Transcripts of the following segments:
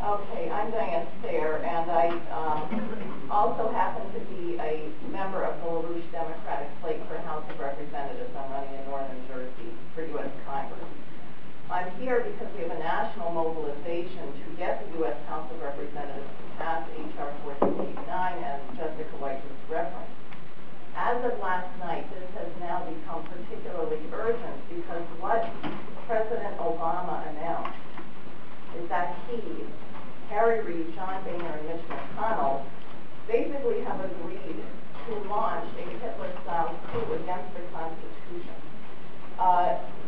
Okay, I'm Diane Sare, and I also happen to be a member of the LaRouche Democratic slate for House of Representatives. I'm running in Northern Jersey for U.S. Congress. I'm here because we have a national mobilization to get the U.S. House of Representatives to pass H.R. 1489, as Jessica White just referenced. As of last night, this has now become particularly urgent because what President Obama announced is that he, Harry Reid, John Boehner, and Mitch McConnell basically have agreed to launch a Hitler-style coup against the Constitution.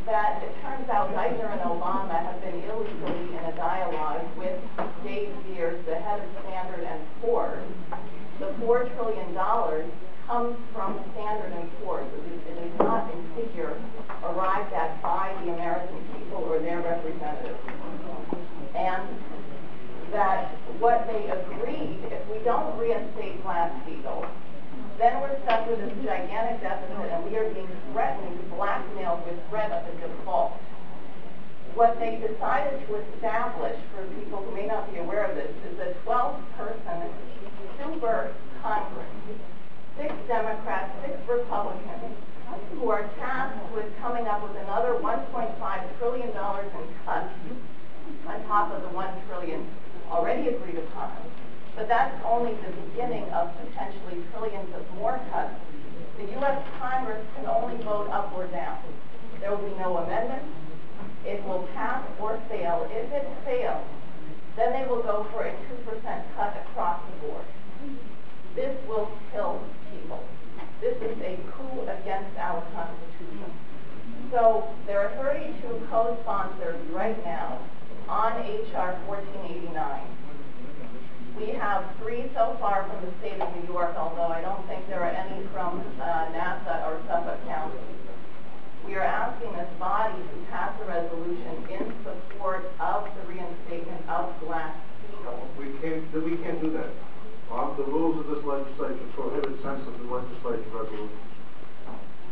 That it turns out Geithner and Obama have been illegally in a dialogue with Dave Beers, the head of Standard & Poor's. The $4 trillion comes from Standard & Poor's. It is not a figure arrived at by the American people or their representatives. And that what they agreed, if we don't reinstate Glass-Steagall, then we're stuck with this gigantic deficit and we are being threatened, blackmailed with threat of a default. What they decided to establish, for people who may not be aware of this, is a 12-person super Congress, 6 Democrats, 6 Republicans, who are tasked with coming up with another $1.5 trillion in cuts on top of the $1 trillion already agreed upon. But that's only the beginning of potentially trillions of more cuts. The U.S. Congress can only vote up or down. There will be no amendments. It will pass or fail. If it fails, then they will go for a 2% cut across the board. This will kill people. This is a coup against our Constitution. So there are 32 co-sponsors right now on H.R. 1489. We have 3 so far from the state of New York, although I don't think there are any from Nassau or Suffolk County. We are asking this body to pass a resolution in support of the reinstatement of Glass-Steagall. We can't do that. The rules of this legislature prohibit sensitive legislative resolutions.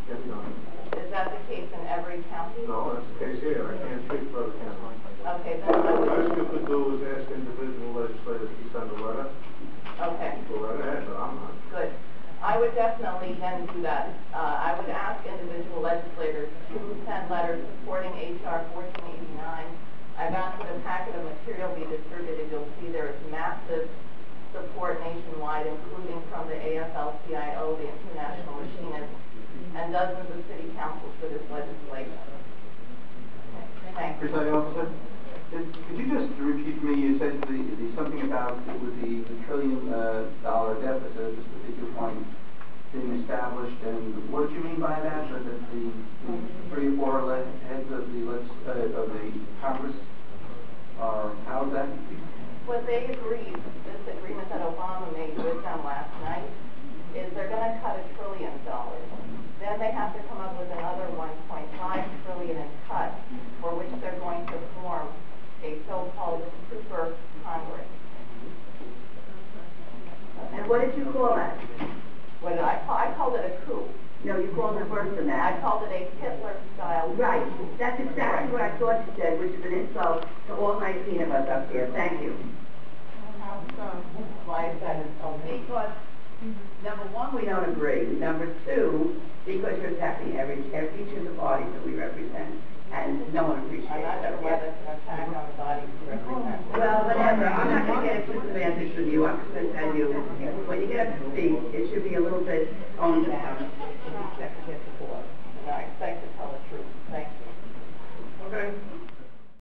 Can't be done. Is that the case in every county? No, that's the case here. I can't speak for other counties. Okay, then The best you could do is ask individual legislators to send a letter. Okay. Go right ahead, but I'm not. Good. I would definitely then do that. I would ask individual legislators to send letters supporting H.R. 1489. I've asked that a packet of material be distributed. You'll see there is massive support nationwide, including from the AFL-CIO, the International Machinists, and dozens of city councils for this legislation. Thank you. Presiding officer, could you just repeat for me, you said something about it was the $1 trillion deficit at this particular point being established, and what did you mean by that? Or that the 3 or 4 heads of the Congress are, how is that? What they agreed, this agreement that Obama made with them last night, is they're going to cut $1 trillion. Then they have to come up with another $1.5 trillion in cuts, for which they're going to form a so-called super Congress. And what did you call that? What did I call? I called it a coup. No, you called it worse than that. I called it a Hitler-style. Right. That's exactly what I thought you said, which is an insult to all 19 of us up here. Thank you. Why is that insulting? Because, number one, we don't agree. Number two, because you're attacking each of the parties that we represent. And no one appreciates I'm not sure whether it's an attack on the body we represent. Well, whatever. I'm not going to get a disadvantage from you. I'm just going to tell you, when you get up to speak, it should be a little bit on the